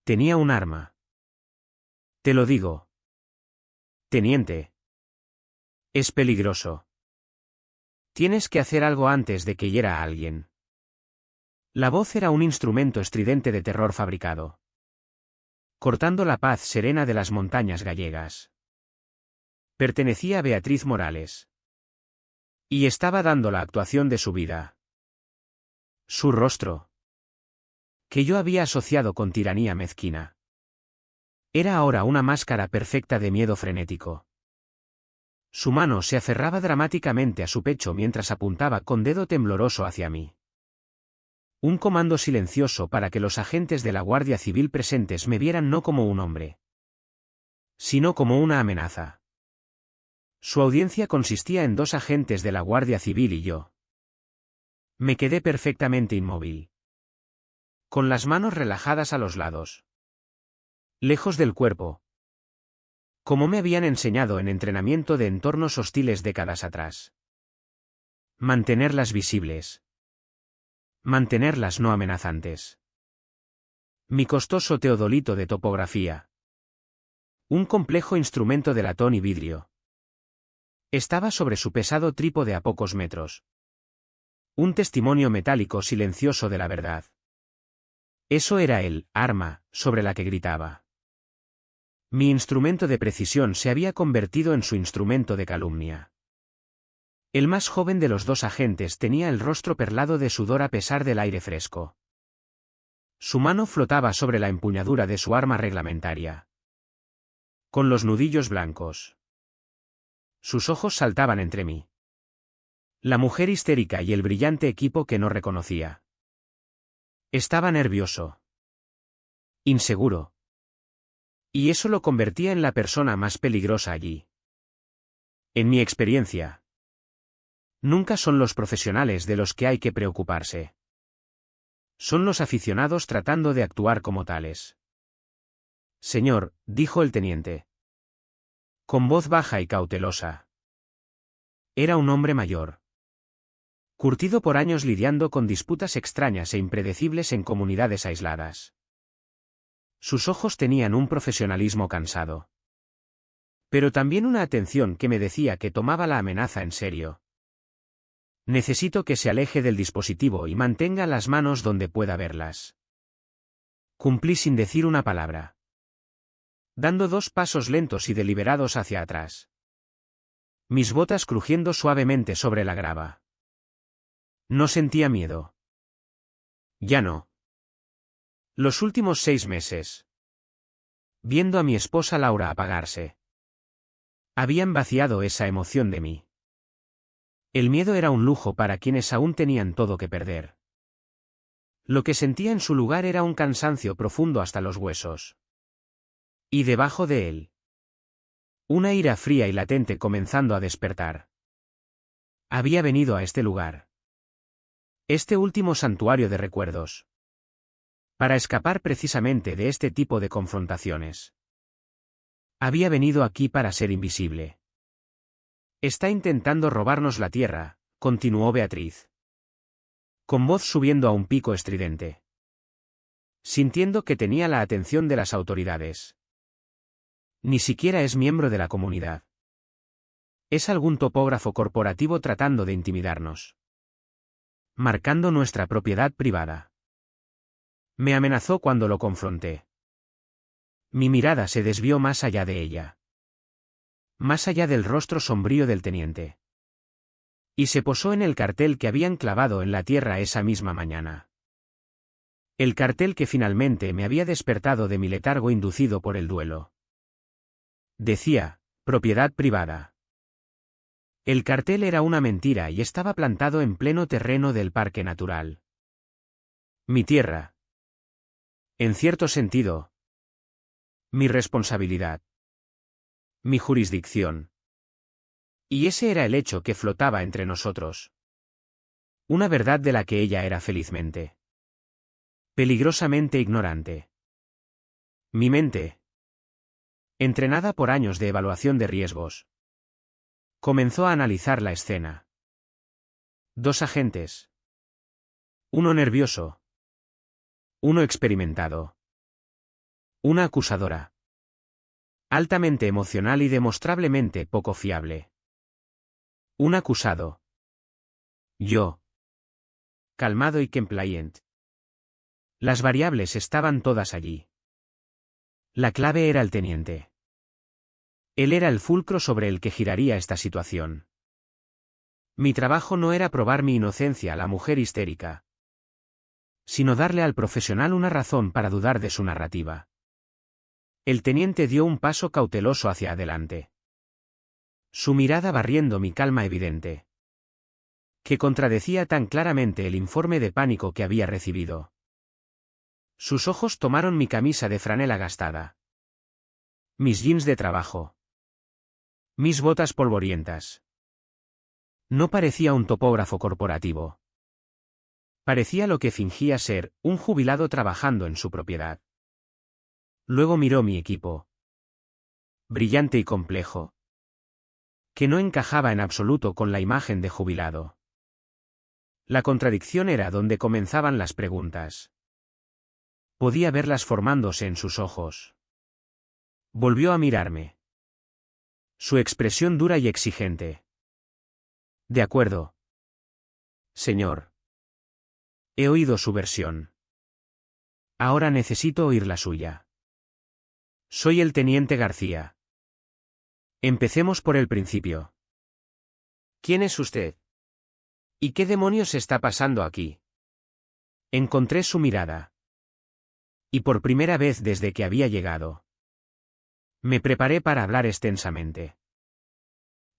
Tenía un arma. Te lo digo. Teniente. Es peligroso. Tienes que hacer algo antes de que hiera a alguien. La voz era un instrumento estridente de terror fabricado, cortando la paz serena de las montañas gallegas. Pertenecía a Beatriz Morales. Y estaba dando la actuación de su vida. Su rostro, que yo había asociado con tiranía mezquina, era ahora una máscara perfecta de miedo frenético. Su mano se aferraba dramáticamente a su pecho mientras apuntaba con dedo tembloroso hacia mí. Un comando silencioso para que los agentes de la Guardia Civil presentes me vieran no como un hombre, sino como una amenaza. Su audiencia consistía en 2 agentes de la Guardia Civil y yo. Me quedé perfectamente inmóvil, con las manos relajadas a los lados, lejos del cuerpo, como me habían enseñado en entrenamiento de entornos hostiles décadas atrás. Mantenerlas visibles. Mantenerlas no amenazantes. Mi costoso teodolito de topografía. Un complejo instrumento de latón y vidrio. Estaba sobre su pesado trípode a pocos metros. Un testimonio metálico silencioso de la verdad. Eso era el arma sobre la que gritaba. Mi instrumento de precisión se había convertido en su instrumento de calumnia. El más joven de los 2 agentes tenía el rostro perlado de sudor a pesar del aire fresco. Su mano flotaba sobre la empuñadura de su arma reglamentaria, con los nudillos blancos. Sus ojos saltaban entre mí. La mujer histérica y el brillante equipo que no reconocía. Estaba nervioso. Inseguro. Y eso lo convertía en la persona más peligrosa allí. En mi experiencia, nunca son los profesionales de los que hay que preocuparse. Son los aficionados tratando de actuar como tales. Señor, dijo el teniente, con voz baja y cautelosa. Era un hombre mayor, curtido por años lidiando con disputas extrañas e impredecibles en comunidades aisladas. Sus ojos tenían un profesionalismo cansado, pero también una atención que me decía que tomaba la amenaza en serio. Necesito que se aleje del dispositivo y mantenga las manos donde pueda verlas. Cumplí sin decir una palabra, dando 2 pasos lentos y deliberados hacia atrás. Mis botas crujiendo suavemente sobre la grava. No sentía miedo. Ya no. Los últimos 6 meses. Viendo a mi esposa Laura apagarse, habían vaciado esa emoción de mí. El miedo era un lujo para quienes aún tenían todo que perder. Lo que sentía en su lugar era un cansancio profundo hasta los huesos. Y debajo de él, una ira fría y latente comenzando a despertar. Había venido a este lugar, este último santuario de recuerdos, para escapar precisamente de este tipo de confrontaciones. Había venido aquí para ser invisible. Está intentando robarnos la tierra, continuó Beatriz, con voz subiendo a un pico estridente, sintiendo que tenía la atención de las autoridades. Ni siquiera es miembro de la comunidad. Es algún topógrafo corporativo tratando de intimidarnos, marcando nuestra propiedad privada. Me amenazó cuando lo confronté. Mi mirada se desvió más allá de ella, más allá del rostro sombrío del teniente, y se posó en el cartel que habían clavado en la tierra esa misma mañana. El cartel que finalmente me había despertado de mi letargo inducido por el duelo. Decía, propiedad privada. El cartel era una mentira y estaba plantado en pleno terreno del parque natural. Mi tierra. En cierto sentido, mi responsabilidad. Mi jurisdicción. Y ese era el hecho que flotaba entre nosotros. Una verdad de la que ella era felizmente, peligrosamente ignorante. Mi mente, entrenada por años de evaluación de riesgos, comenzó a analizar la escena. 2 agentes. Uno nervioso. Uno experimentado. Una acusadora. Altamente emocional y demostrablemente poco fiable. Un acusado. Yo. Calmado y compliant. Las variables estaban todas allí. La clave era el teniente. Él era el fulcro sobre el que giraría esta situación. Mi trabajo no era probar mi inocencia a la mujer histérica, sino darle al profesional una razón para dudar de su narrativa. El teniente dio un paso cauteloso hacia adelante. Su mirada barriendo mi calma evidente, que contradecía tan claramente el informe de pánico que había recibido. Sus ojos tomaron mi camisa de franela gastada, mis jeans de trabajo, mis botas polvorientas. No parecía un topógrafo corporativo. Parecía lo que fingía ser, un jubilado trabajando en su propiedad. Luego miró mi equipo. Brillante y complejo, que no encajaba en absoluto con la imagen de jubilado. La contradicción era donde comenzaban las preguntas. Podía verlas formándose en sus ojos. Volvió a mirarme. Su expresión dura y exigente. De acuerdo. Señor. He oído su versión. Ahora necesito oír la suya. Soy el teniente García. Empecemos por el principio. ¿Quién es usted? ¿Y qué demonios está pasando aquí? Encontré su mirada. Y por primera vez desde que había llegado, me preparé para hablar extensamente.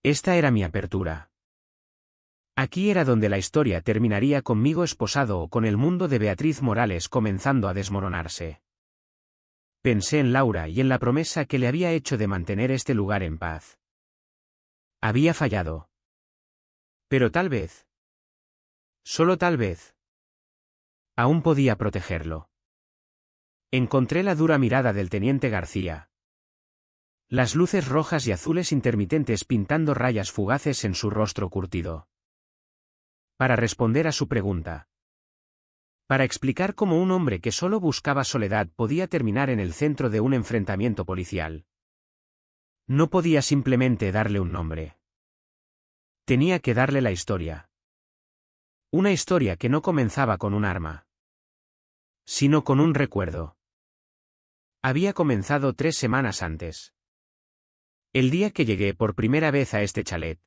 Esta era mi apertura. Aquí era donde la historia terminaría conmigo esposado o con el mundo de Beatriz Morales comenzando a desmoronarse. Pensé en Laura y en la promesa que le había hecho de mantener este lugar en paz. Había fallado. Pero tal vez, solo tal vez, aún podía protegerlo. Encontré la dura mirada del teniente García. Las luces rojas y azules intermitentes pintando rayas fugaces en su rostro curtido. Para responder a su pregunta. Para explicar cómo un hombre que solo buscaba soledad podía terminar en el centro de un enfrentamiento policial. No podía simplemente darle un nombre. Tenía que darle la historia. Una historia que no comenzaba con un arma, sino con un recuerdo. Había comenzado 3 semanas antes. El día que llegué por primera vez a este chalet.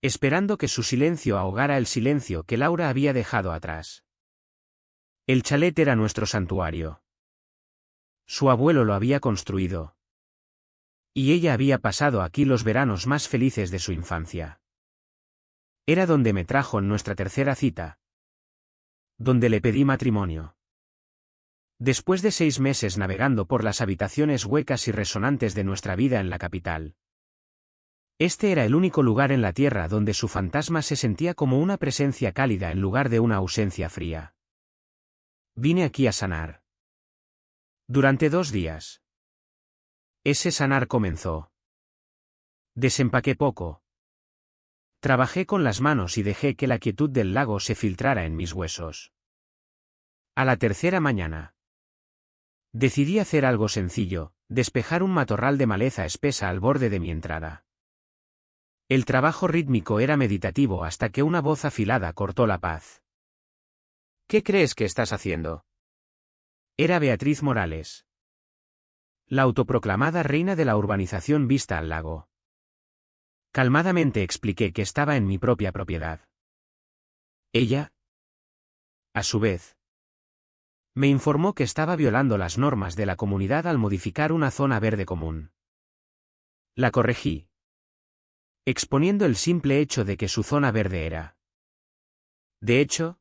Esperando que su silencio ahogara el silencio que Laura había dejado atrás. El chalet era nuestro santuario. Su abuelo lo había construido. Y ella había pasado aquí los veranos más felices de su infancia. Era donde me trajo en nuestra tercera cita. Donde le pedí matrimonio. Después de 6 meses navegando por las habitaciones huecas y resonantes de nuestra vida en la capital. Este era el único lugar en la tierra donde su fantasma se sentía como una presencia cálida en lugar de una ausencia fría. Vine aquí a sanar. Durante 2 días. Ese sanar comenzó. Desempaqué poco. Trabajé con las manos y dejé que la quietud del lago se filtrara en mis huesos. A la tercera mañana. Decidí hacer algo sencillo, despejar un matorral de maleza espesa al borde de mi entrada. El trabajo rítmico era meditativo hasta que una voz afilada cortó la paz. ¿Qué crees que estás haciendo? Era Beatriz Morales. La autoproclamada reina de la urbanización vista al lago. Calmadamente expliqué que estaba en mi propia propiedad. Ella, a su vez, me informó que estaba violando las normas de la comunidad al modificar una zona verde común. La corregí, exponiendo el simple hecho de que su zona verde era, de hecho,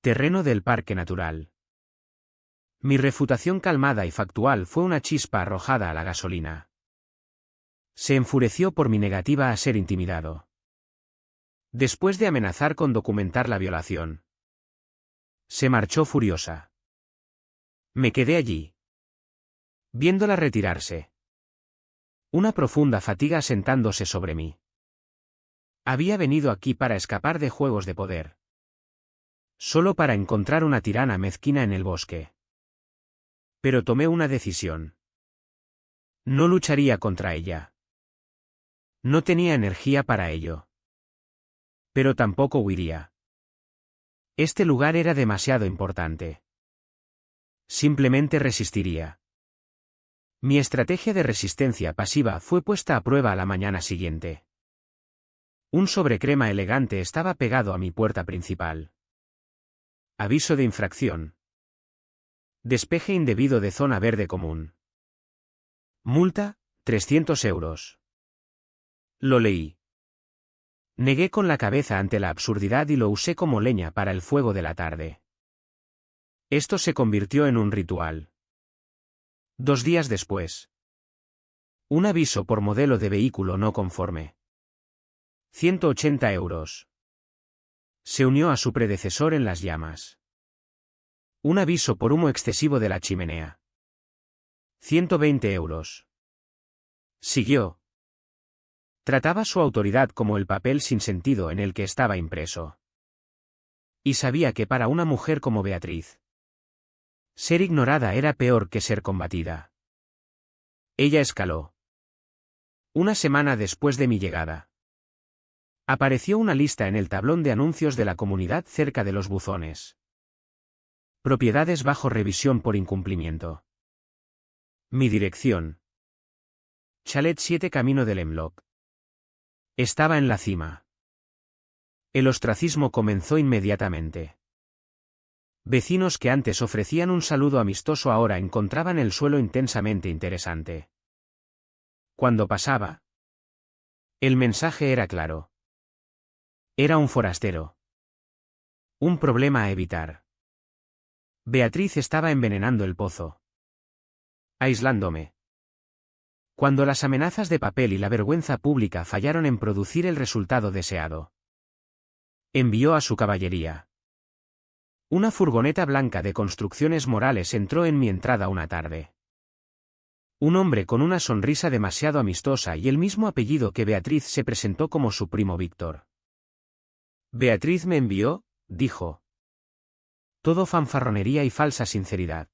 terreno del parque natural. Mi refutación calmada y factual fue una chispa arrojada a la gasolina. Se enfureció por mi negativa a ser intimidado. Después de amenazar con documentar la violación, se marchó furiosa. Me quedé allí, viéndola retirarse. Una profunda fatiga asentándose sobre mí. Había venido aquí para escapar de juegos de poder. Solo para encontrar una tirana mezquina en el bosque. Pero tomé una decisión. No lucharía contra ella. No tenía energía para ello. Pero tampoco huiría. Este lugar era demasiado importante. Simplemente resistiría. Mi estrategia de resistencia pasiva fue puesta a prueba a la mañana siguiente. Un sobrecrema elegante estaba pegado a mi puerta principal. Aviso de infracción. Despeje indebido de zona verde común. Multa, 300 euros. Lo leí. Negué con la cabeza ante la absurdidad y lo usé como leña para el fuego de la tarde. Esto se convirtió en un ritual. 2 días después. Un aviso por modelo de vehículo no conforme. 180 euros. Se unió a su predecesor en las llamas. Un aviso por humo excesivo de la chimenea. 120 euros. Siguió. Trataba su autoridad como el papel sin sentido en el que estaba impreso. Y sabía que para una mujer como Beatriz, ser ignorada era peor que ser combatida. Ella escaló. Una semana después de mi llegada, apareció una lista en el tablón de anuncios de la comunidad cerca de los buzones. Propiedades bajo revisión por incumplimiento. Mi dirección. Chalet 7 Camino del Hemlock. Estaba en la cima. El ostracismo comenzó inmediatamente. Vecinos que antes ofrecían un saludo amistoso ahora encontraban el suelo intensamente interesante. Cuando pasaba, el mensaje era claro. Era un forastero. Un problema a evitar. Beatriz estaba envenenando el pozo. Aislándome. Cuando las amenazas de papel y la vergüenza pública fallaron en producir el resultado deseado, envió a su caballería. Una furgoneta blanca de construcciones morales entró en mi entrada una tarde. Un hombre con una sonrisa demasiado amistosa y el mismo apellido que Beatriz se presentó como su primo Víctor. Beatriz me envió, dijo. Todo fanfarronería y falsa sinceridad.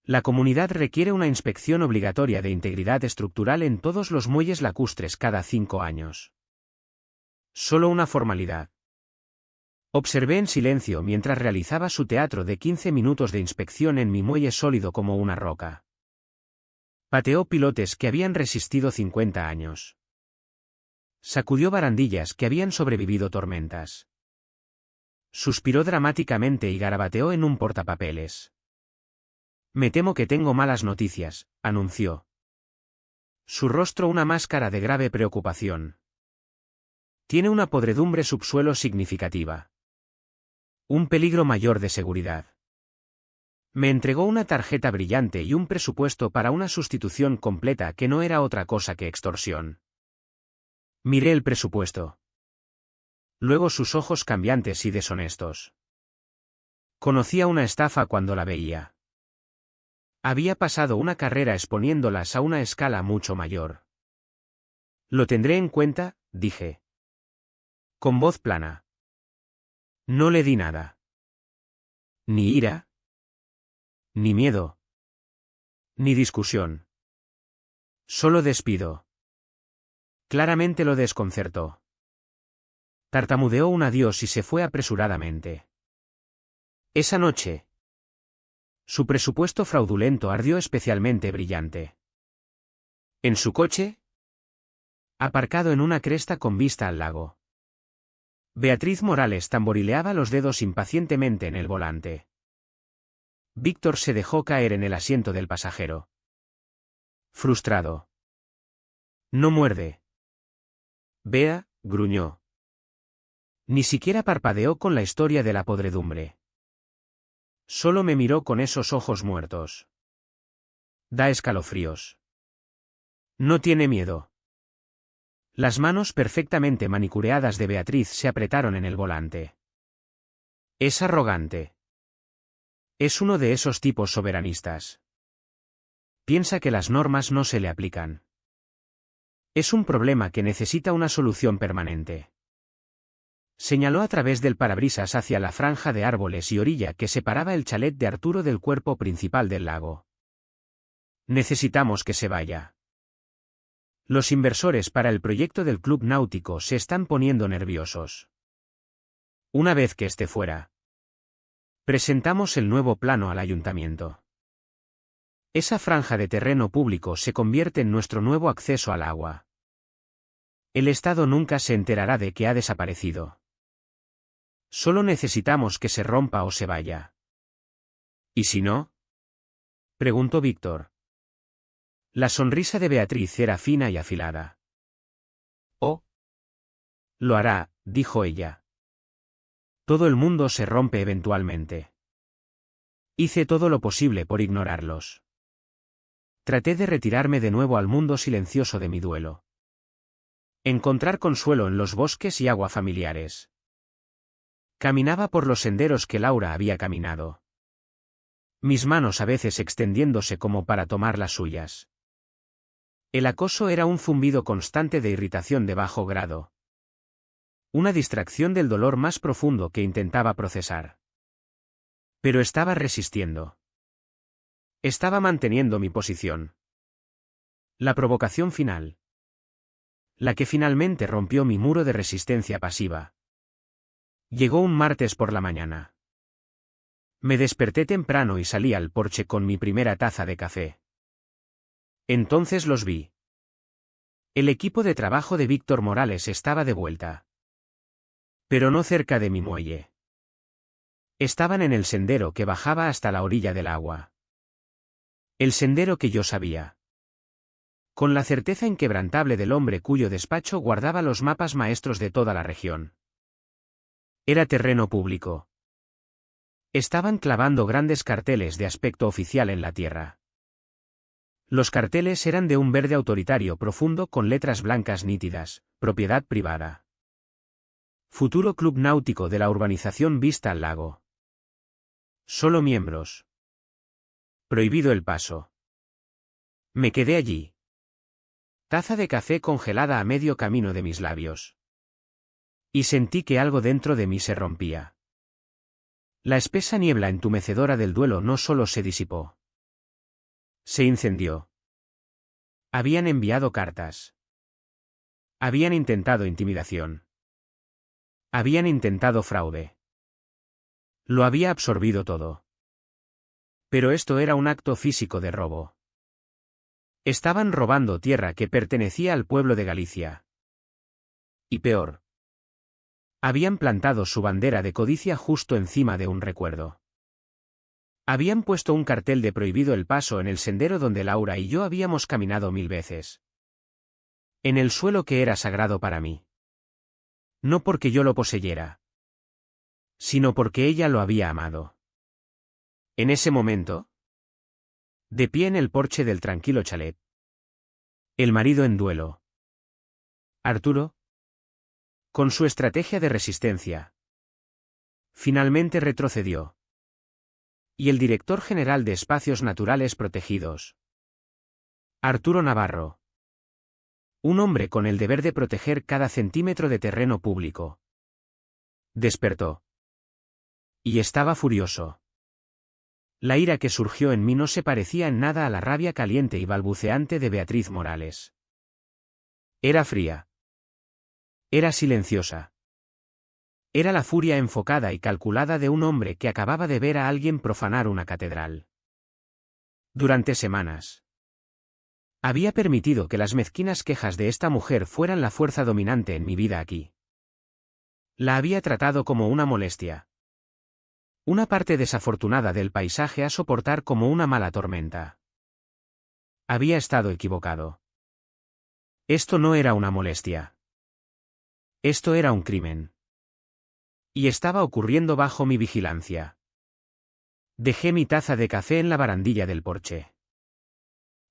La comunidad requiere una inspección obligatoria de integridad estructural en todos los muelles lacustres cada 5 años. Solo una formalidad. Observé en silencio mientras realizaba su teatro de 15 minutos de inspección en mi muelle sólido como una roca. Pateó pilotes que habían resistido 50 años. Sacudió barandillas que habían sobrevivido tormentas. Suspiró dramáticamente y garabateó en un portapapeles. Me temo que tengo malas noticias, anunció. Su rostro una máscara de grave preocupación. Tiene una podredumbre subsuelo significativa. Un peligro mayor de seguridad. Me entregó una tarjeta brillante y un presupuesto para una sustitución completa que no era otra cosa que extorsión. Miré el presupuesto. Luego sus ojos cambiantes y deshonestos. Conocía una estafa cuando la veía. Había pasado una carrera exponiéndolas a una escala mucho mayor. Lo tendré en cuenta, dije. Con voz plana. No le di nada. Ni ira. Ni miedo. Ni discusión. Solo despido. Claramente lo desconcertó. Tartamudeó un adiós y se fue apresuradamente. Esa noche, su presupuesto fraudulento ardió especialmente brillante. En su coche, aparcado en una cresta con vista al lago, Beatriz Morales tamborileaba los dedos impacientemente en el volante. Víctor se dejó caer en el asiento del pasajero. Frustrado. No muerde. Bea, gruñó. Ni siquiera parpadeó con la historia de la podredumbre. Solo me miró con esos ojos muertos. Da escalofríos. No tiene miedo. Las manos perfectamente manicureadas de Beatriz se apretaron en el volante. Es arrogante. Es uno de esos tipos soberanistas. Piensa que las normas no se le aplican. Es un problema que necesita una solución permanente. Señaló a través del parabrisas hacia la franja de árboles y orilla que separaba el chalet de Arturo del cuerpo principal del lago. Necesitamos que se vaya. Los inversores para el proyecto del club náutico se están poniendo nerviosos. Una vez que esté fuera, presentamos el nuevo plano al ayuntamiento. Esa franja de terreno público se convierte en nuestro nuevo acceso al agua. El Estado nunca se enterará de que ha desaparecido. Solo necesitamos que se rompa o se vaya. ¿Y si no? Preguntó Víctor. La sonrisa de Beatriz era fina y afilada. Oh. Lo hará, dijo ella. Todo el mundo se rompe eventualmente. Hice todo lo posible por ignorarlos. Traté de retirarme de nuevo al mundo silencioso de mi duelo. Encontrar consuelo en los bosques y agua familiares. Caminaba por los senderos que Laura había caminado. Mis manos a veces extendiéndose como para tomar las suyas. El acoso era un zumbido constante de irritación de bajo grado. Una distracción del dolor más profundo que intentaba procesar. Pero estaba resistiendo. Estaba manteniendo mi posición. La provocación final. La que finalmente rompió mi muro de resistencia pasiva. Llegó un martes por la mañana. Me desperté temprano y salí al porche con mi primera taza de café. Entonces los vi. El equipo de trabajo de Víctor Morales estaba de vuelta. Pero no cerca de mi muelle. Estaban en el sendero que bajaba hasta la orilla del agua. El sendero que yo sabía. Con la certeza inquebrantable del hombre cuyo despacho guardaba los mapas maestros de toda la región. Era terreno público. Estaban clavando grandes carteles de aspecto oficial en la tierra. Los carteles eran de un verde autoritario profundo con letras blancas nítidas, propiedad privada. Futuro club náutico de la urbanización vista al lago. Solo miembros. Prohibido el paso. Me quedé allí. Taza de café congelada a medio camino de mis labios. Y sentí que algo dentro de mí se rompía. La espesa niebla entumecedora del duelo no solo se disipó. Se incendió. Habían enviado cartas. Habían intentado intimidación. Habían intentado fraude. Lo había absorbido todo. Pero esto era un acto físico de robo. Estaban robando tierra que pertenecía al pueblo de Galicia. Y peor. Habían plantado su bandera de codicia justo encima de un recuerdo. Habían puesto un cartel de prohibido el paso en el sendero donde Laura y yo habíamos caminado 1000 veces. En el suelo que era sagrado para mí. No porque yo lo poseyera, sino porque ella lo había amado. En ese momento, de pie en el porche del tranquilo chalet, el marido en duelo. Arturo, con su estrategia de resistencia, finalmente retrocedió. Y el director general de Espacios Naturales Protegidos, Arturo Navarro. Un hombre con el deber de proteger cada centímetro de terreno público. Despertó. Y estaba furioso. La ira que surgió en mí no se parecía en nada a la rabia caliente y balbuceante de Beatriz Morales. Era fría. Era silenciosa. Era la furia enfocada y calculada de un hombre que acababa de ver a alguien profanar una catedral. Durante semanas. Había permitido que las mezquinas quejas de esta mujer fueran la fuerza dominante en mi vida aquí. La había tratado como una molestia. Una parte desafortunada del paisaje a soportar como una mala tormenta. Había estado equivocado. Esto no era una molestia. Esto era un crimen. Y estaba ocurriendo bajo mi vigilancia. Dejé mi taza de café en la barandilla del porche.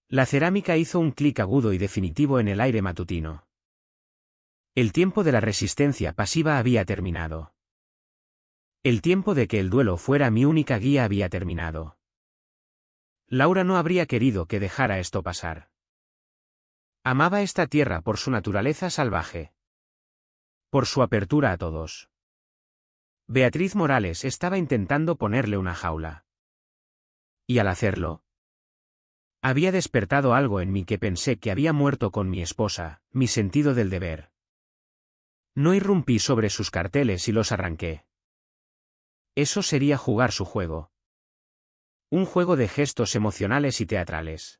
La cerámica hizo un clic agudo y definitivo en el aire matutino. El tiempo de la resistencia pasiva había terminado. El tiempo de que el duelo fuera mi única guía había terminado. Laura no habría querido que dejara esto pasar. Amaba esta tierra por su naturaleza salvaje. Por su apertura a todos. Beatriz Morales estaba intentando ponerle una jaula. Y al hacerlo, había despertado algo en mí que pensé que había muerto con mi esposa, mi sentido del deber. No irrumpí sobre sus carteles y los arranqué. Eso sería jugar su juego. Un juego de gestos emocionales y teatrales.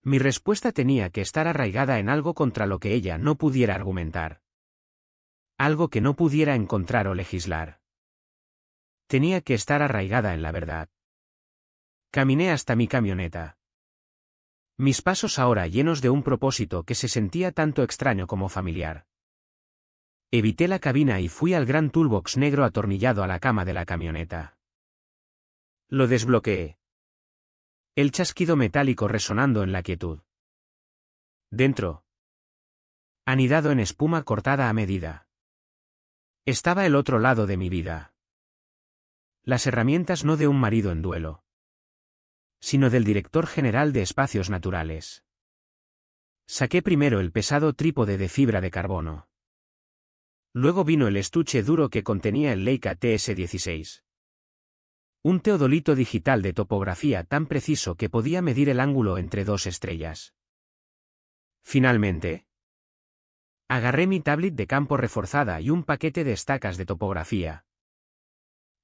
Mi respuesta tenía que estar arraigada en algo contra lo que ella no pudiera argumentar. Algo que no pudiera encontrar o legislar. Tenía que estar arraigada en la verdad. Caminé hasta mi camioneta. Mis pasos ahora llenos de un propósito que se sentía tanto extraño como familiar. Evité la cabina y fui al gran toolbox negro atornillado a la cama de la camioneta. Lo desbloqueé. El chasquido metálico resonando en la quietud. Dentro. Anidado en espuma cortada a medida. Estaba el otro lado de mi vida. Las herramientas no de un marido en duelo, sino del director general de Espacios Naturales. Saqué primero el pesado trípode de fibra de carbono. Luego vino el estuche duro que contenía el Leica TS-16. Un teodolito digital de topografía tan preciso que podía medir el ángulo entre dos estrellas. Finalmente, agarré mi tablet de campo reforzada y un paquete de estacas de topografía.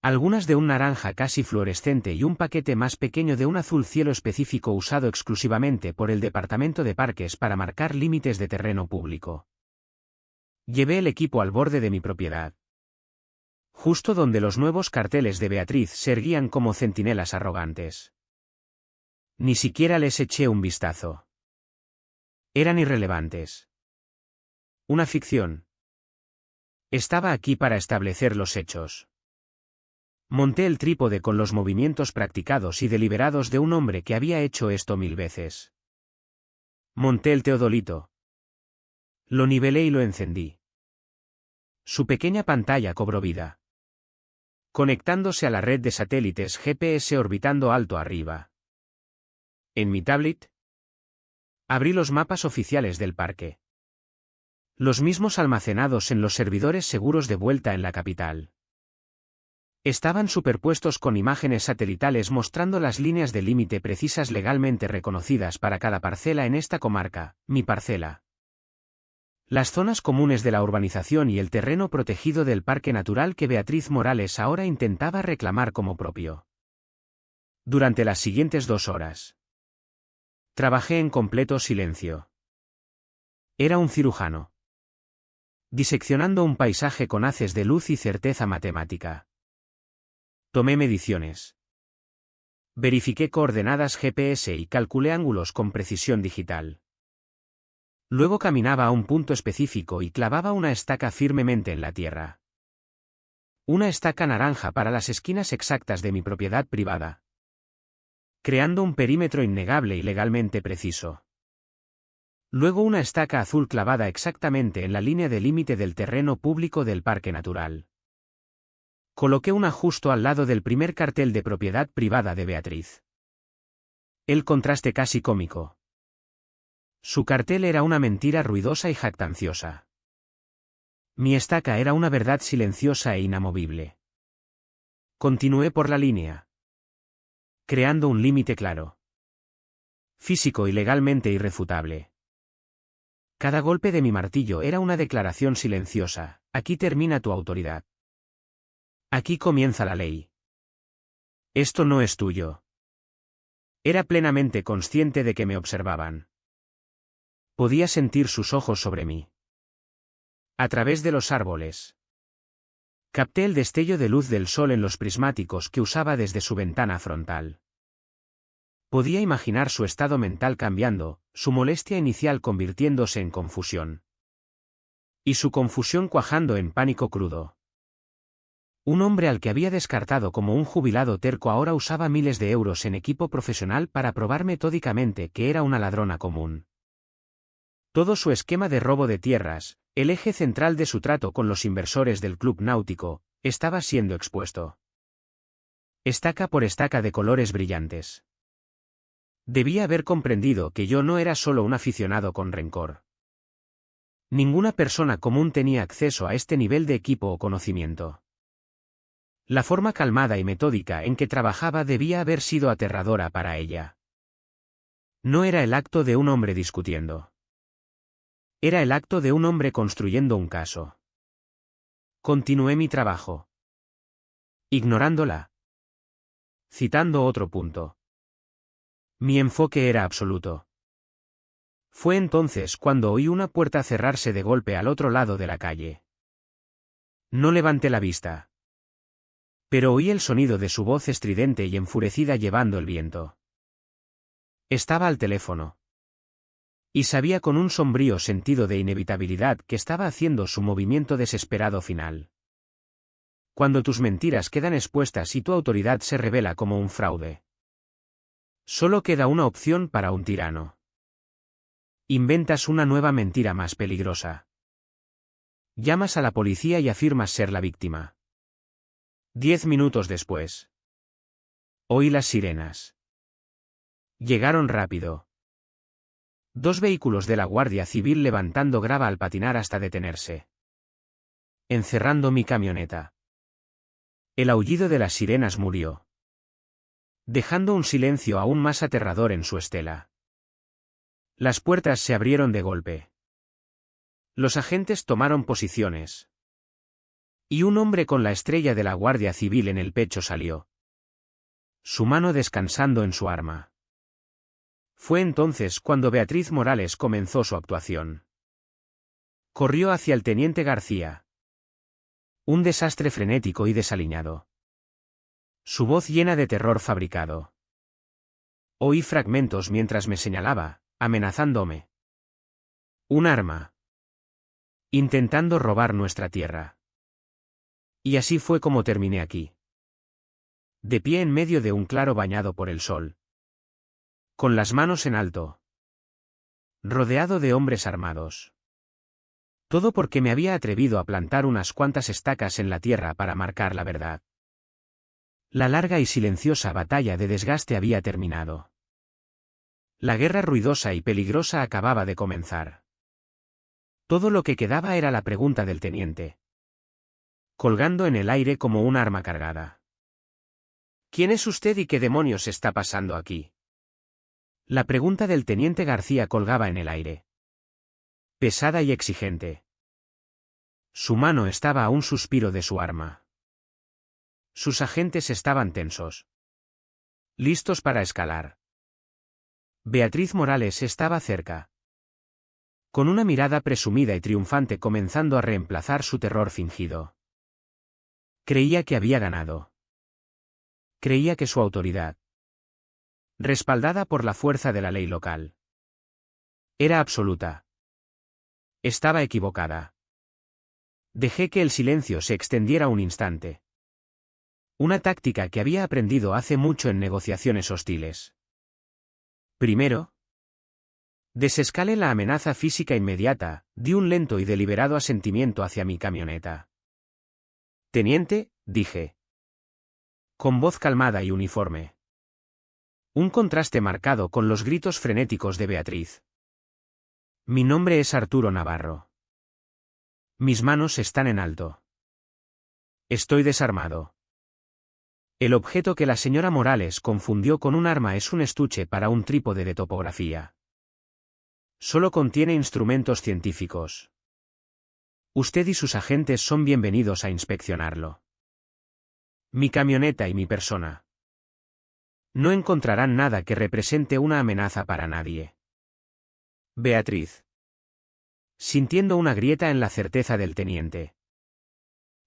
Algunas de un naranja casi fluorescente y un paquete más pequeño de un azul cielo específico usado exclusivamente por el Departamento de Parques para marcar límites de terreno público. Llevé el equipo al borde de mi propiedad. Justo donde los nuevos carteles de Beatriz se erguían como centinelas arrogantes. Ni siquiera les eché un vistazo. Eran irrelevantes. Una ficción. Estaba aquí para establecer los hechos. Monté el trípode con los movimientos practicados y deliberados de un hombre que había hecho esto 1000 veces. Monté el teodolito. Lo nivelé y lo encendí. Su pequeña pantalla cobró vida, conectándose a la red de satélites GPS orbitando alto arriba. En mi tablet, abrí los mapas oficiales del parque. Los mismos almacenados en los servidores seguros de vuelta en la capital. Estaban superpuestos con imágenes satelitales mostrando las líneas de límite precisas legalmente reconocidas para cada parcela en esta comarca, mi parcela. Las zonas comunes de la urbanización y el terreno protegido del parque natural que Beatriz Morales ahora intentaba reclamar como propio. Durante las siguientes 2 horas. Trabajé en completo silencio. Era un cirujano. Diseccionando un paisaje con haces de luz y certeza matemática. Tomé mediciones. Verifiqué coordenadas GPS y calculé ángulos con precisión digital. Luego caminaba a un punto específico y clavaba una estaca firmemente en la tierra. Una estaca naranja para las esquinas exactas de mi propiedad privada. Creando un perímetro innegable y legalmente preciso. Luego una estaca azul clavada exactamente en la línea de límite del terreno público del parque natural. Coloqué una justo al lado del primer cartel de propiedad privada de Beatriz. El contraste casi cómico. Su cartel era una mentira ruidosa y jactanciosa. Mi estaca era una verdad silenciosa e inamovible. Continué por la línea. Creando un límite claro. Físico y legalmente irrefutable. Cada golpe de mi martillo era una declaración silenciosa: aquí termina tu autoridad. Aquí comienza la ley. Esto no es tuyo. Era plenamente consciente de que me observaban. Podía sentir sus ojos sobre mí. A través de los árboles. Capté el destello de luz del sol en los prismáticos que usaba desde su ventana frontal. Podía imaginar su estado mental cambiando, su molestia inicial convirtiéndose en confusión. Y su confusión cuajando en pánico crudo. Un hombre al que había descartado como un jubilado terco ahora usaba miles de euros en equipo profesional para probar metódicamente que era una ladrona común. Todo su esquema de robo de tierras, el eje central de su trato con los inversores del club náutico, estaba siendo expuesto. Estaca por estaca de colores brillantes. Debía haber comprendido que yo no era solo un aficionado con rencor. Ninguna persona común tenía acceso a este nivel de equipo o conocimiento. La forma calmada y metódica en que trabajaba debía haber sido aterradora para ella. No era el acto de un hombre discutiendo. Era el acto de un hombre construyendo un caso. Continué mi trabajo. Ignorándola. Citando otro punto. Mi enfoque era absoluto. Fue entonces cuando oí una puerta cerrarse de golpe al otro lado de la calle. No levanté la vista. Pero oí el sonido de su voz estridente y enfurecida llevando el viento. Estaba al teléfono. Y sabía con un sombrío sentido de inevitabilidad que estaba haciendo su movimiento desesperado final. Cuando tus mentiras quedan expuestas y tu autoridad se revela como un fraude. Solo queda una opción para un tirano. Inventas una nueva mentira más peligrosa. Llamas a la policía y afirmas ser la víctima. 10 minutos después. Oí las sirenas. Llegaron rápido. 2 vehículos de la Guardia Civil levantando grava al patinar hasta detenerse. Encerrando mi camioneta. El aullido de las sirenas murió. Dejando un silencio aún más aterrador en su estela. Las puertas se abrieron de golpe. Los agentes tomaron posiciones. Y un hombre con la estrella de la Guardia Civil en el pecho salió. Su mano descansando en su arma. Fue entonces cuando Beatriz Morales comenzó su actuación. Corrió hacia el teniente García. Un desastre frenético y desaliñado. Su voz llena de terror fabricado. Oí fragmentos mientras me señalaba, amenazándome. Un arma. Intentando robar nuestra tierra. Y así fue como terminé aquí. De pie en medio de un claro bañado por el sol. Con las manos en alto. Rodeado de hombres armados. Todo porque me había atrevido a plantar unas cuantas estacas en la tierra para marcar la verdad. La larga y silenciosa batalla de desgaste había terminado. La guerra ruidosa y peligrosa acababa de comenzar. Todo lo que quedaba era la pregunta del teniente. Colgando en el aire como un arma cargada. ¿Quién es usted y qué demonios está pasando aquí? La pregunta del teniente García colgaba en el aire. Pesada y exigente. Su mano estaba a un suspiro de su arma. Sus agentes estaban tensos. Listos para escalar. Beatriz Morales estaba cerca. Con una mirada presumida y triunfante comenzando a reemplazar su terror fingido. Creía que había ganado. Creía que su autoridad, respaldada por la fuerza de la ley local, era absoluta. Estaba equivocada. Dejé que el silencio se extendiera un instante. Una táctica que había aprendido hace mucho en negociaciones hostiles. Primero, desescalé la amenaza física inmediata, di un lento y deliberado asentimiento hacia mi camioneta. Teniente, dije. Con voz calmada y uniforme. Un contraste marcado con los gritos frenéticos de Beatriz. Mi nombre es Arturo Navarro. Mis manos están en alto. Estoy desarmado. El objeto que la señora Morales confundió con un arma es un estuche para un trípode de topografía. Solo contiene instrumentos científicos. Usted y sus agentes son bienvenidos a inspeccionarlo. Mi camioneta y mi persona. No encontrarán nada que represente una amenaza para nadie. Beatriz. Sintiendo una grieta en la certeza del teniente.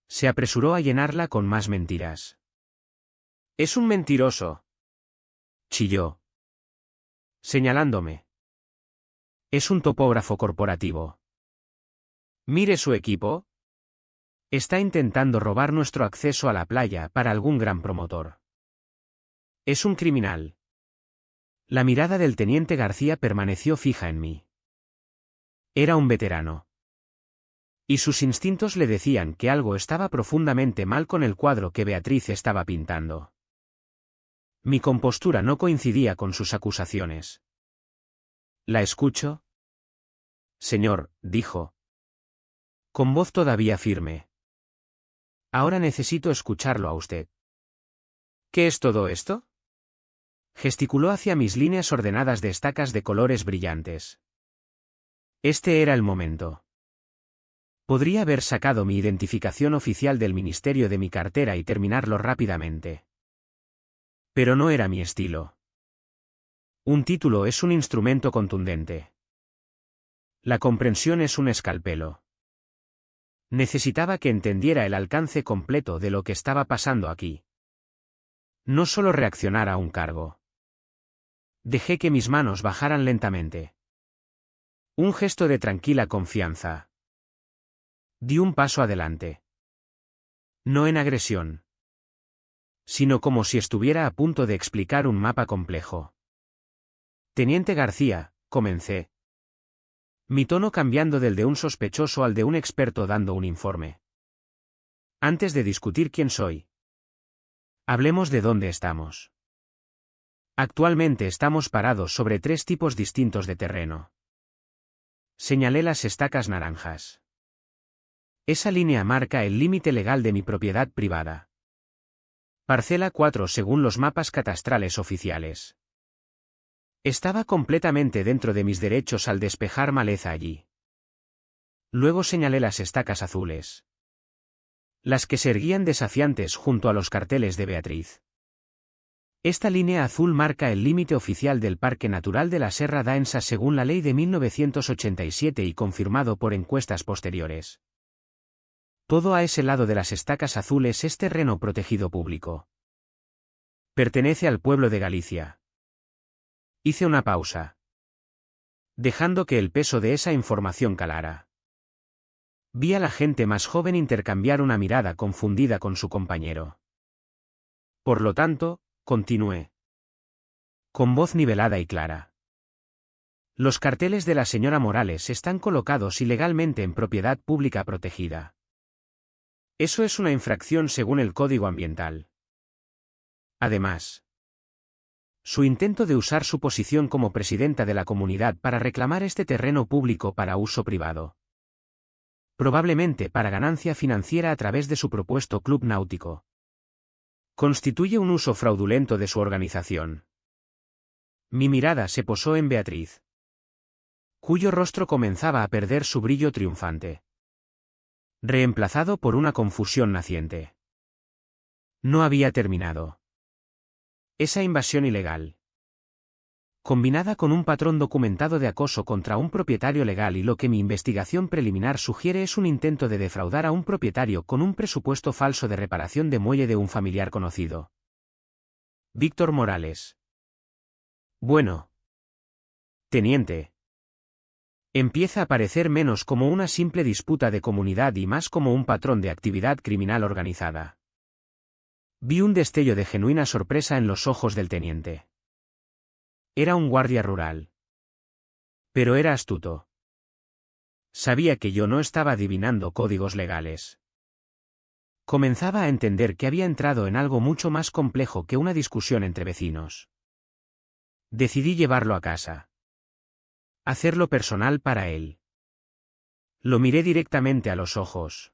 Se apresuró a llenarla con más mentiras. Es un mentiroso. Chilló. Señalándome. Es un topógrafo corporativo. Mire su equipo. Está intentando robar nuestro acceso a la playa para algún gran promotor. Es un criminal. La mirada del teniente García permaneció fija en mí. Era un veterano. Y sus instintos le decían que algo estaba profundamente mal con el cuadro que Beatriz estaba pintando. Mi compostura no coincidía con sus acusaciones. ¿La escucho? Señor, dijo. Con voz todavía firme. Ahora necesito escucharlo a usted. ¿Qué es todo esto? Gesticuló hacia mis líneas ordenadas de estacas de colores brillantes. Este era el momento. Podría haber sacado mi identificación oficial del ministerio de mi cartera y terminarlo rápidamente. Pero no era mi estilo. Un título es un instrumento contundente. La comprensión es un escalpelo. Necesitaba que entendiera el alcance completo de lo que estaba pasando aquí. No solo reaccionar a un cargo. Dejé que mis manos bajaran lentamente. Un gesto de tranquila confianza. Di un paso adelante. No en agresión, sino como si estuviera a punto de explicar un mapa complejo. Teniente García, comencé. Mi tono cambiando del de un sospechoso al de un experto dando un informe. Antes de discutir quién soy, hablemos de dónde estamos. Actualmente estamos parados sobre 3 tipos distintos de terreno. Señalé las estacas naranjas. Esa línea marca el límite legal de mi propiedad privada. Parcela 4 según los mapas catastrales oficiales. Estaba completamente dentro de mis derechos al despejar maleza allí. Luego señalé las estacas azules. Las que se erguían desafiantes junto a los carteles de Beatriz. Esta línea azul marca el límite oficial del Parque Natural de la Serra d'Aensa según la ley de 1987 y confirmado por encuestas posteriores. Todo a ese lado de las estacas azules es terreno protegido público. Pertenece al pueblo de Galicia. Hice una pausa, dejando que el peso de esa información calara. Vi a la gente más joven intercambiar una mirada confundida con su compañero. Por lo tanto, continué. Con voz nivelada y clara. Los carteles de la señora Morales están colocados ilegalmente en propiedad pública protegida. Eso es una infracción según el Código Ambiental. Además, su intento de usar su posición como presidenta de la comunidad para reclamar este terreno público para uso privado. Probablemente para ganancia financiera a través de su propuesto club náutico. Constituye un uso fraudulento de su organización. Mi mirada se posó en Beatriz, cuyo rostro comenzaba a perder su brillo triunfante, reemplazado por una confusión naciente. No había terminado. Esa invasión ilegal, combinada con un patrón documentado de acoso contra un propietario legal y lo que mi investigación preliminar sugiere es un intento de defraudar a un propietario con un presupuesto falso de reparación de muelle de un familiar conocido. Víctor Morales. Bueno. Teniente. Empieza a parecer menos como una simple disputa de comunidad y más como un patrón de actividad criminal organizada. Vi un destello de genuina sorpresa en los ojos del teniente. Era un guardia rural. Pero era astuto. Sabía que yo no estaba adivinando códigos legales. Comenzaba a entender que había entrado en algo mucho más complejo que una discusión entre vecinos. Decidí llevarlo a casa. Hacerlo personal para él. Lo miré directamente a los ojos.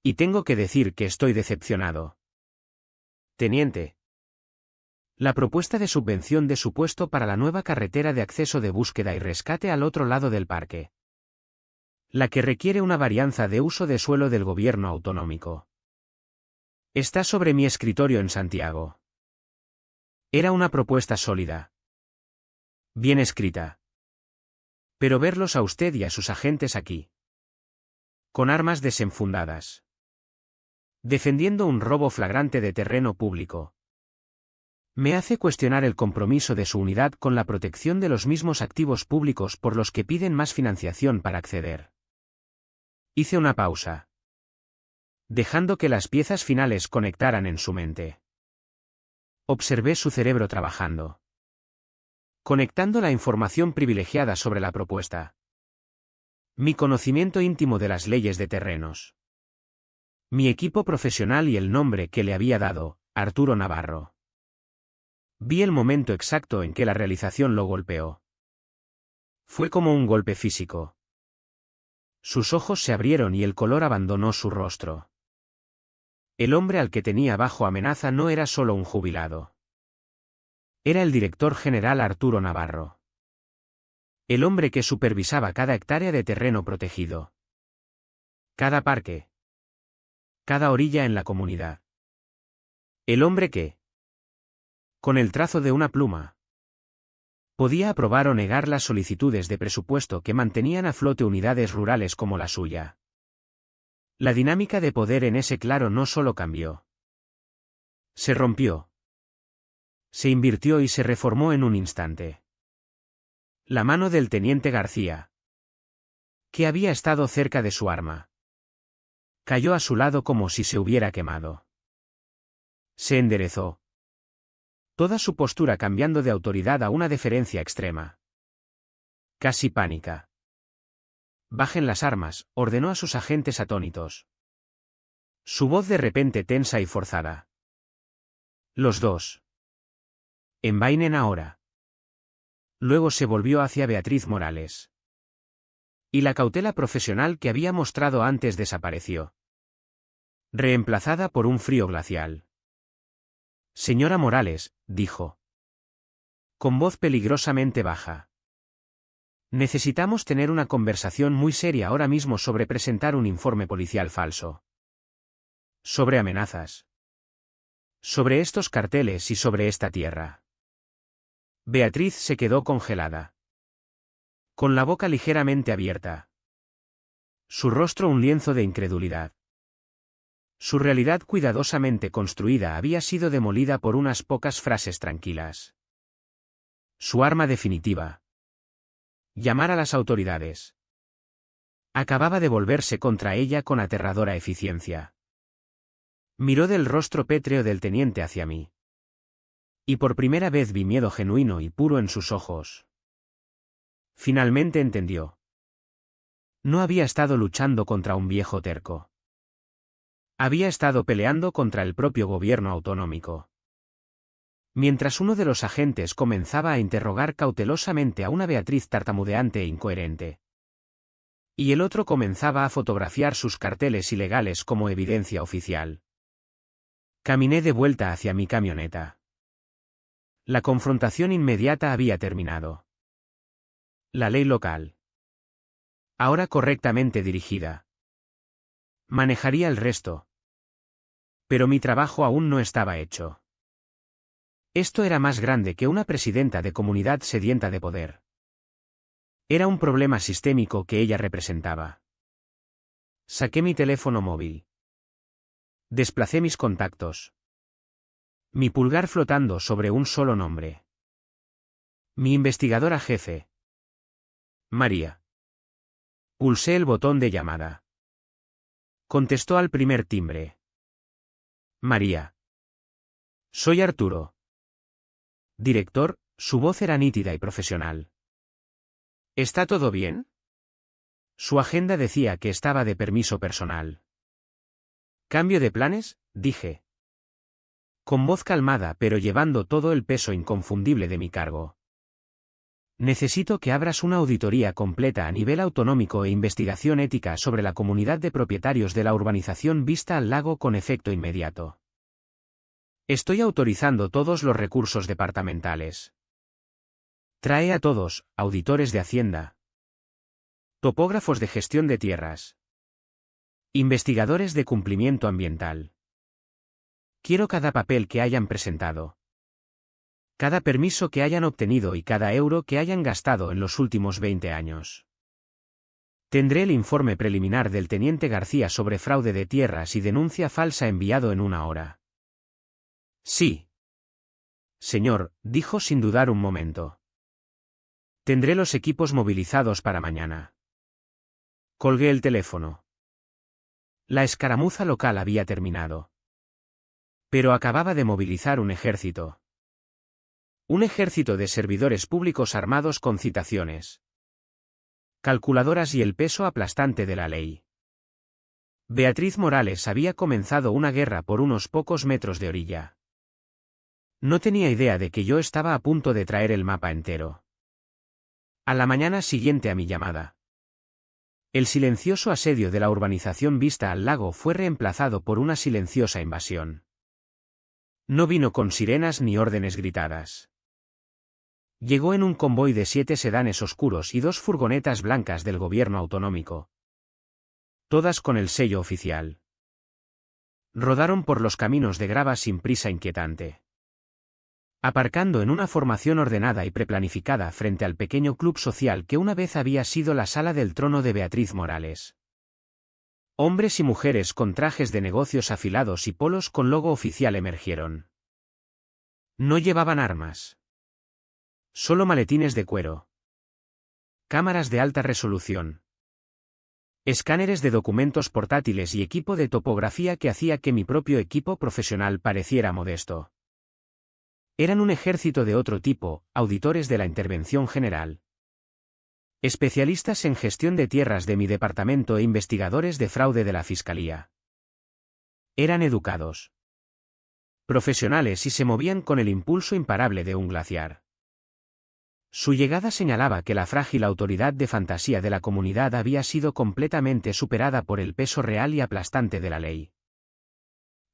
Y tengo que decir que estoy decepcionado. Teniente. La propuesta de subvención de su puesto para la nueva carretera de acceso de búsqueda y rescate al otro lado del parque. La que requiere una varianza de uso de suelo del gobierno autonómico. Está sobre mi escritorio en Santiago. Era una propuesta sólida. Bien escrita. Pero verlos a usted y a sus agentes aquí, con armas desenfundadas, defendiendo un robo flagrante de terreno público, me hace cuestionar el compromiso de su unidad con la protección de los mismos activos públicos por los que piden más financiación para acceder. Hice una pausa, dejando que las piezas finales conectaran en su mente. Observé su cerebro trabajando, conectando la información privilegiada sobre la propuesta. Mi conocimiento íntimo de las leyes de terrenos. Mi equipo profesional y el nombre que le había dado, Arturo Navarro. Vi el momento exacto en que la realización lo golpeó. Fue como un golpe físico. Sus ojos se abrieron y el color abandonó su rostro. El hombre al que tenía bajo amenaza no era solo un jubilado. Era el director general Arturo Navarro. El hombre que supervisaba cada hectárea de terreno protegido. Cada parque. Cada orilla en la comunidad. El hombre que, con el trazo de una pluma, podía aprobar o negar las solicitudes de presupuesto que mantenían a flote unidades rurales como la suya. La dinámica de poder en ese claro no solo cambió. Se rompió. Se invirtió y se reformó en un instante. La mano del teniente García, que había estado cerca de su arma, cayó a su lado como si se hubiera quemado. Se enderezó. Toda su postura cambiando de autoridad a una deferencia extrema. Casi pánica. Bajen las armas, ordenó a sus agentes atónitos. Su voz de repente tensa y forzada. Los dos. Envainen ahora. Luego se volvió hacia Beatriz Morales. Y la cautela profesional que había mostrado antes desapareció. Reemplazada por un frío glacial. Señora Morales, dijo. Con voz peligrosamente baja. Necesitamos tener una conversación muy seria ahora mismo sobre presentar un informe policial falso. Sobre amenazas. Sobre estos carteles y sobre esta tierra. Beatriz se quedó congelada. Con la boca ligeramente abierta. Su rostro un lienzo de incredulidad. Su realidad cuidadosamente construida había sido demolida por unas pocas frases tranquilas. Su arma definitiva. Llamar a las autoridades. Acababa de volverse contra ella con aterradora eficiencia. Miró del rostro pétreo del teniente hacia mí. Y por primera vez vi miedo genuino y puro en sus ojos. Finalmente entendió. No había estado luchando contra un viejo terco. Había estado peleando contra el propio gobierno autonómico. Mientras uno de los agentes comenzaba a interrogar cautelosamente a una Beatriz tartamudeante e incoherente. Y el otro comenzaba a fotografiar sus carteles ilegales como evidencia oficial. Caminé de vuelta hacia mi camioneta. La confrontación inmediata había terminado. La ley local. Ahora correctamente dirigida. Manejaría el resto. Pero mi trabajo aún no estaba hecho. Esto era más grande que una presidenta de comunidad sedienta de poder. Era un problema sistémico que ella representaba. Saqué mi teléfono móvil. Desplacé mis contactos. Mi pulgar flotando sobre un solo nombre. Mi investigadora jefe. María. Pulsé el botón de llamada. Contestó al primer timbre. María. Soy Arturo. Director, su voz era nítida y profesional. ¿Está todo bien? Su agenda decía que estaba de permiso personal. ¿Cambio de planes?, dije. Con voz calmada pero llevando todo el peso inconfundible de mi cargo. Necesito que abras una auditoría completa a nivel autonómico e investigación ética sobre la comunidad de propietarios de la urbanización Vista al Lago con efecto inmediato. Estoy autorizando todos los recursos departamentales. Trae a todos, auditores de Hacienda. Topógrafos de gestión de tierras. Investigadores de cumplimiento ambiental. Quiero cada papel que hayan presentado. Cada permiso que hayan obtenido y cada euro que hayan gastado en los últimos 20 años. Tendré el informe preliminar del teniente García sobre fraude de tierras y denuncia falsa enviado en 1 hora. Sí. Señor, dijo sin dudar un momento. Tendré los equipos movilizados para mañana. Colgué el teléfono. La escaramuza local había terminado. Pero acababa de movilizar un ejército. Un ejército de servidores públicos armados con citaciones, calculadoras y el peso aplastante de la ley. Beatriz Morales había comenzado una guerra por unos pocos metros de orilla. No tenía idea de que yo estaba a punto de traer el mapa entero. A la mañana siguiente a mi llamada. El silencioso asedio de la urbanización vista al lago fue reemplazado por una silenciosa invasión. No vino con sirenas ni órdenes gritadas. Llegó en un convoy de 7 sedanes oscuros y 2 furgonetas blancas del gobierno autonómico. Todas con el sello oficial. Rodaron por los caminos de grava sin prisa inquietante. Aparcando en una formación ordenada y preplanificada frente al pequeño club social que una vez había sido la sala del trono de Beatriz Morales. Hombres y mujeres con trajes de negocios afilados y polos con logo oficial emergieron. No llevaban armas. Solo maletines de cuero. Cámaras de alta resolución. Escáneres de documentos portátiles y equipo de topografía que hacía que mi propio equipo profesional pareciera modesto. Eran un ejército de otro tipo, auditores de la Intervención General. Especialistas en gestión de tierras de mi departamento e investigadores de fraude de la Fiscalía. Eran educados. Profesionales y se movían con el impulso imparable de un glaciar. Su llegada señalaba que la frágil autoridad de fantasía de la comunidad había sido completamente superada por el peso real y aplastante de la ley.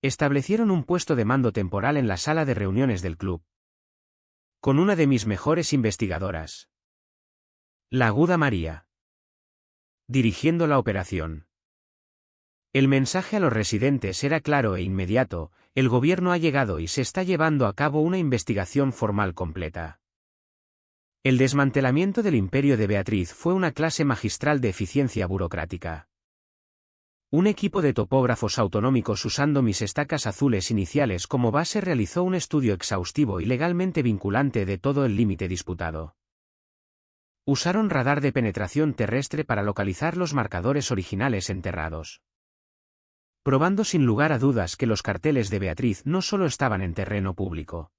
Establecieron un puesto de mando temporal en la sala de reuniones del club. Con una de mis mejores investigadoras. La aguda María. Dirigiendo la operación. El mensaje a los residentes era claro e inmediato: el gobierno ha llegado y se está llevando a cabo una investigación formal completa. El desmantelamiento del imperio de Beatriz fue una clase magistral de eficiencia burocrática. Un equipo de topógrafos autonómicos usando mis estacas azules iniciales como base realizó un estudio exhaustivo y legalmente vinculante de todo el límite disputado. Usaron radar de penetración terrestre para localizar los marcadores originales enterrados. Probando sin lugar a dudas que los carteles de Beatriz no solo estaban en terreno público,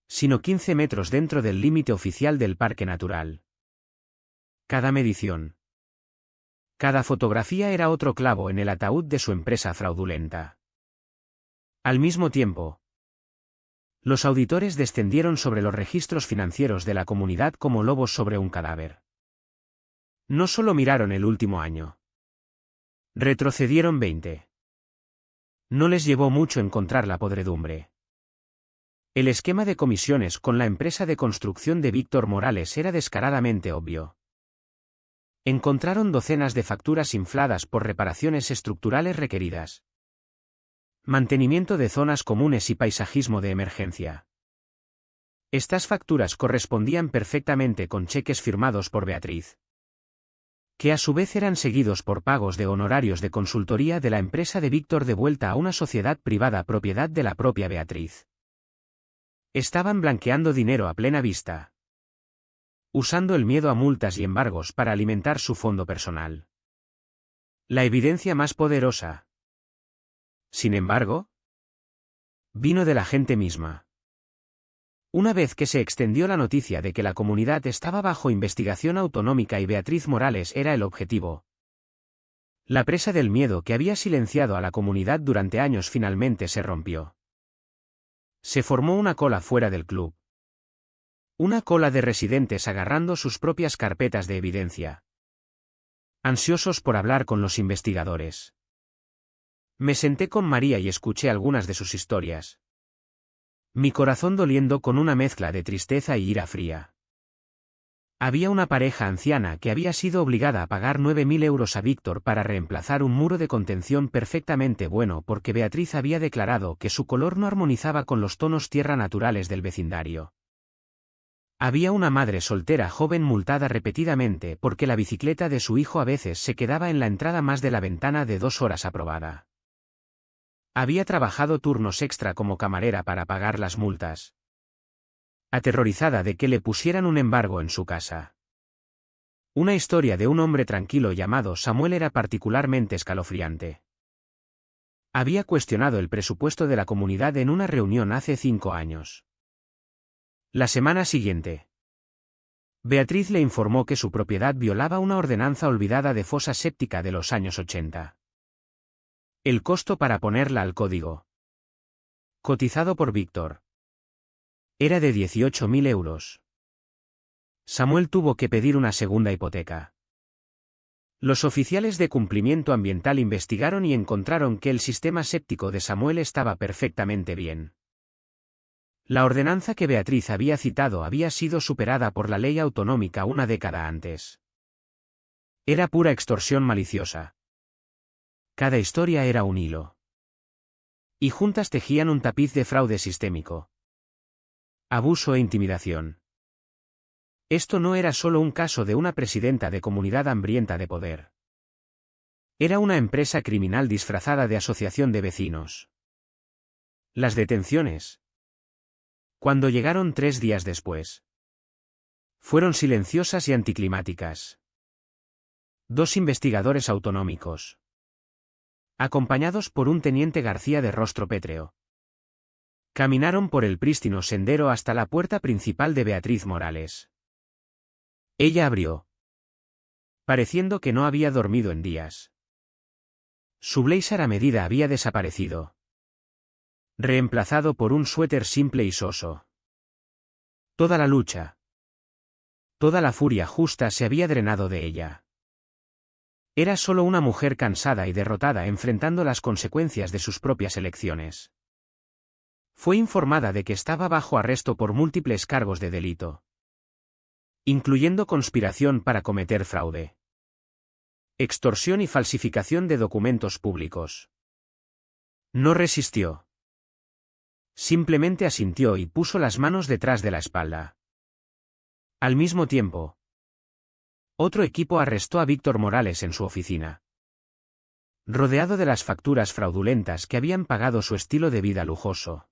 sino 15 metros dentro del límite oficial del parque natural. Cada medición. Cada fotografía era otro clavo en el ataúd de su empresa fraudulenta. Al mismo tiempo, los auditores descendieron sobre los registros financieros de la comunidad como lobos sobre un cadáver. No solo miraron el último año. Retrocedieron 20. No les llevó mucho encontrar la podredumbre. El esquema de comisiones con la empresa de construcción de Víctor Morales era descaradamente obvio. Encontraron docenas de facturas infladas por reparaciones estructurales requeridas, mantenimiento de zonas comunes y paisajismo de emergencia. Estas facturas correspondían perfectamente con cheques firmados por Beatriz, que a su vez eran seguidos por pagos de honorarios de consultoría de la empresa de Víctor de vuelta a una sociedad privada propiedad de la propia Beatriz. Estaban blanqueando dinero a plena vista, usando el miedo a multas y embargos para alimentar su fondo personal. La evidencia más poderosa, sin embargo, vino de la gente misma. Una vez que se extendió la noticia de que la comunidad estaba bajo investigación autonómica y Beatriz Morales era el objetivo, la presa del miedo que había silenciado a la comunidad durante años finalmente se rompió. Se formó una cola fuera del club. Una cola de residentes agarrando sus propias carpetas de evidencia, ansiosos por hablar con los investigadores. Me senté con María y escuché algunas de sus historias. Mi corazón doliendo con una mezcla de tristeza y ira fría. Había una pareja anciana que había sido obligada a pagar 9.000 euros a Víctor para reemplazar un muro de contención perfectamente bueno porque Beatriz había declarado que su color no armonizaba con los tonos tierra naturales del vecindario. Había una madre soltera joven multada repetidamente porque la bicicleta de su hijo a veces se quedaba en la entrada más de la ventana de 2 horas aprobada. Había trabajado turnos extra como camarera para pagar las multas, aterrorizada de que le pusieran un embargo en su casa. Una historia de un hombre tranquilo llamado Samuel era particularmente escalofriante. Había cuestionado el presupuesto de la comunidad en una reunión hace 5 años. La semana siguiente, Beatriz le informó que su propiedad violaba una ordenanza olvidada de fosa séptica de los años 80. El costo para ponerla al código, cotizado por Víctor, era de 18.000 euros. Samuel tuvo que pedir una segunda hipoteca. Los oficiales de cumplimiento ambiental investigaron y encontraron que el sistema séptico de Samuel estaba perfectamente bien. La ordenanza que Beatriz había citado había sido superada por la ley autonómica una década antes. Era pura extorsión maliciosa. Cada historia era un hilo. Y juntas tejían un tapiz de fraude sistémico. Abuso e intimidación. Esto no era solo un caso de una presidenta de comunidad hambrienta de poder. Era una empresa criminal disfrazada de asociación de vecinos. Las detenciones, cuando llegaron 3 días después, fueron silenciosas y anticlimáticas. 2 investigadores autonómicos, acompañados por un teniente García de rostro pétreo, caminaron por el prístino sendero hasta la puerta principal de Beatriz Morales. Ella abrió, pareciendo que no había dormido en días. Su blazer a medida había desaparecido, reemplazado por un suéter simple y soso. Toda la lucha, toda la furia justa se había drenado de ella. Era solo una mujer cansada y derrotada enfrentando las consecuencias de sus propias elecciones. Fue informada de que estaba bajo arresto por múltiples cargos de delito, incluyendo conspiración para cometer fraude, extorsión y falsificación de documentos públicos. No resistió. Simplemente asintió y puso las manos detrás de la espalda. Al mismo tiempo, otro equipo arrestó a Víctor Morales en su oficina, rodeado de las facturas fraudulentas que habían pagado su estilo de vida lujoso.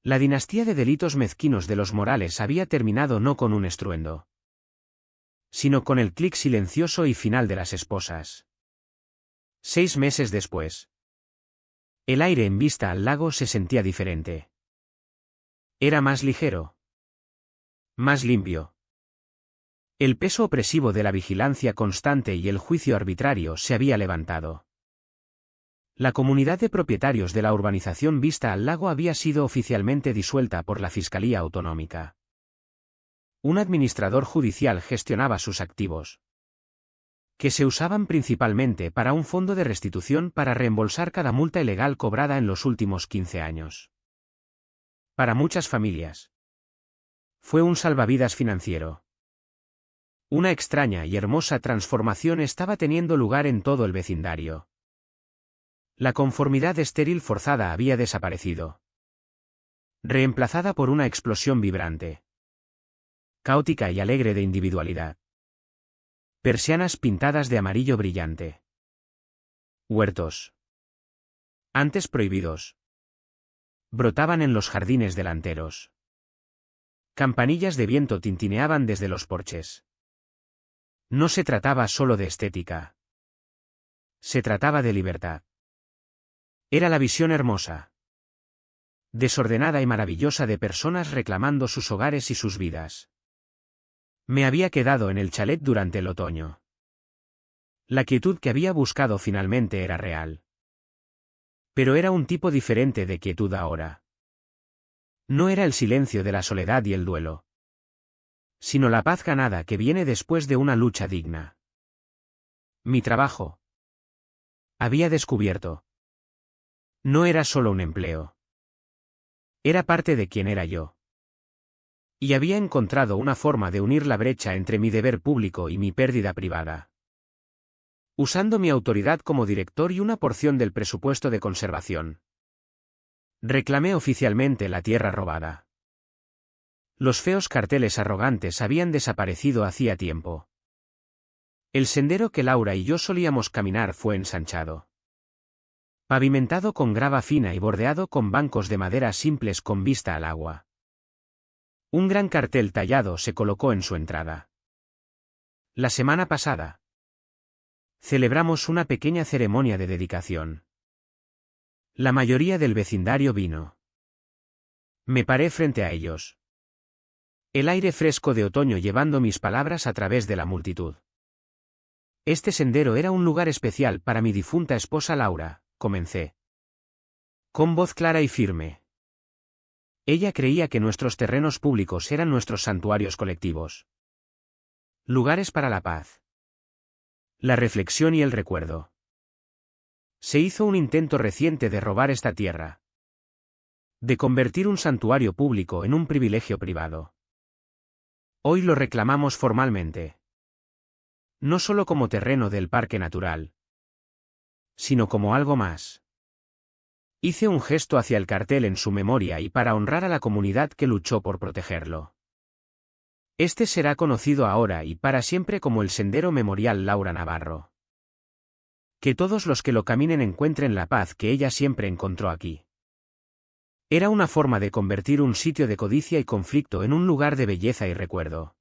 La dinastía de delitos mezquinos de los Morales había terminado no con un estruendo, sino con el clic silencioso y final de las esposas. 6 meses después, el aire en vista al lago se sentía diferente. Era más ligero, más limpio. El peso opresivo de la vigilancia constante y el juicio arbitrario se había levantado. La comunidad de propietarios de la urbanización vista al lago había sido oficialmente disuelta por la Fiscalía Autonómica. Un administrador judicial gestionaba sus activos, que se usaban principalmente para un fondo de restitución para reembolsar cada multa ilegal cobrada en los últimos 15 años. Para muchas familias, fue un salvavidas financiero. Una extraña y hermosa transformación estaba teniendo lugar en todo el vecindario. La conformidad estéril forzada había desaparecido, reemplazada por una explosión vibrante, caótica y alegre de individualidad. Persianas pintadas de amarillo brillante. Huertos, antes prohibidos, brotaban en los jardines delanteros. Campanillas de viento tintineaban desde los porches. No se trataba solo de estética. Se trataba de libertad. Era la visión hermosa, desordenada y maravillosa de personas reclamando sus hogares y sus vidas. Me había quedado en el chalet durante el otoño. La quietud que había buscado finalmente era real. Pero era un tipo diferente de quietud ahora. No era el silencio de la soledad y el duelo, sino la paz ganada que viene después de una lucha digna. Mi trabajo, había descubierto, no era solo un empleo. Era parte de quien era yo. Y había encontrado una forma de unir la brecha entre mi deber público y mi pérdida privada. Usando mi autoridad como director y una porción del presupuesto de conservación, reclamé oficialmente la tierra robada. Los feos carteles arrogantes habían desaparecido hacía tiempo. El sendero que Laura y yo solíamos caminar fue ensanchado, pavimentado con grava fina y bordeado con bancos de madera simples con vista al agua. Un gran cartel tallado se colocó en su entrada. La semana pasada, celebramos una pequeña ceremonia de dedicación. La mayoría del vecindario vino. Me paré frente a ellos, el aire fresco de otoño llevando mis palabras a través de la multitud. Este sendero era un lugar especial para mi difunta esposa Laura, comencé, con voz clara y firme. Ella creía que nuestros terrenos públicos eran nuestros santuarios colectivos, lugares para la paz, La reflexión y el recuerdo. Se hizo un intento reciente de robar esta tierra. De convertir un santuario público en un privilegio privado. Hoy lo reclamamos formalmente. No solo como terreno del parque natural, sino como algo más. Hice un gesto hacia el cartel en su memoria y para honrar a la comunidad que luchó por protegerlo. Este será conocido ahora y para siempre como el Sendero Memorial Laura Navarro. Que todos los que lo caminen encuentren la paz que ella siempre encontró aquí. Era una forma de convertir un sitio de codicia y conflicto en un lugar de belleza y recuerdo.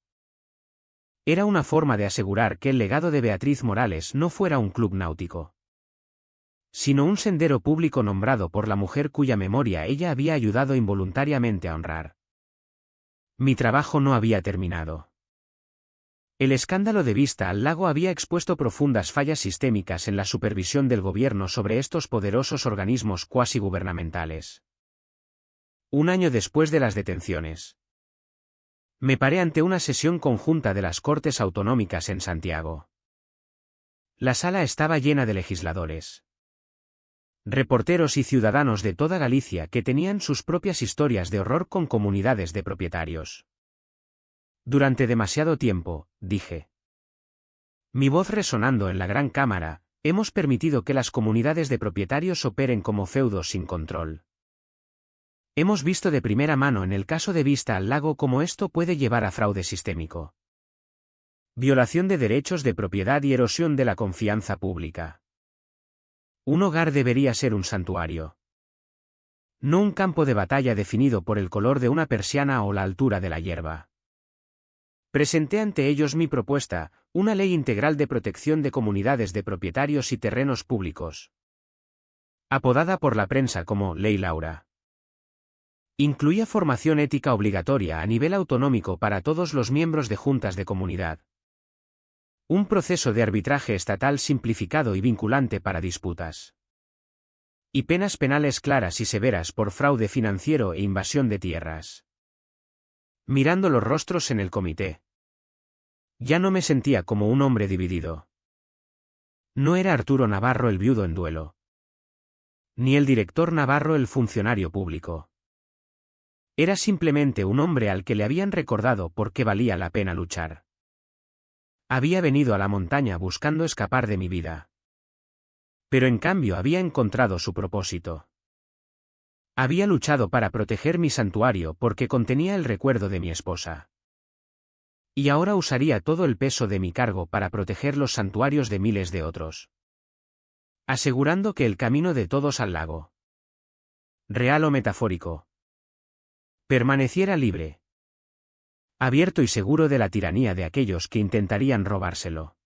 Era una forma de asegurar que el legado de Beatriz Morales no fuera un club náutico, sino un sendero público nombrado por la mujer cuya memoria ella había ayudado involuntariamente a honrar. Mi trabajo no había terminado. El escándalo de Vista al Lago había expuesto profundas fallas sistémicas en la supervisión del gobierno sobre estos poderosos organismos cuasi gubernamentales. Un año después de las detenciones, me paré ante una sesión conjunta de las Cortes Autonómicas en Santiago. La sala estaba llena de legisladores, reporteros y ciudadanos de toda Galicia que tenían sus propias historias de horror con comunidades de propietarios. Durante demasiado tiempo, dije. Mi voz resonando en la gran cámara, hemos permitido que las comunidades de propietarios operen como feudos sin control. Hemos visto de primera mano en el caso de Vista al Lago cómo esto puede llevar a fraude sistémico, violación de derechos de propiedad y erosión de la confianza pública. Un hogar debería ser un santuario, no un campo de batalla definido por el color de una persiana o la altura de la hierba. Presenté ante ellos mi propuesta, una ley integral de protección de comunidades de propietarios y terrenos públicos, apodada por la prensa como Ley Laura. Incluía formación ética obligatoria a nivel autonómico para todos los miembros de juntas de comunidad. Un proceso de arbitraje estatal simplificado y vinculante para disputas. Y penas penales claras y severas por fraude financiero e invasión de tierras. Mirando los rostros en el comité, ya no me sentía como un hombre dividido. No era Arturo Navarro el viudo en duelo, ni el director Navarro el funcionario público. Era simplemente un hombre al que le habían recordado por qué valía la pena luchar. Había venido a la montaña buscando escapar de mi vida. Pero en cambio había encontrado su propósito. Había luchado para proteger mi santuario porque contenía el recuerdo de mi esposa. Y ahora usaría todo el peso de mi cargo para proteger los santuarios de miles de otros. Asegurando que el camino de todos al lago, real o metafórico, permaneciera libre, abierto y seguro de la tiranía de aquellos que intentarían robárselo.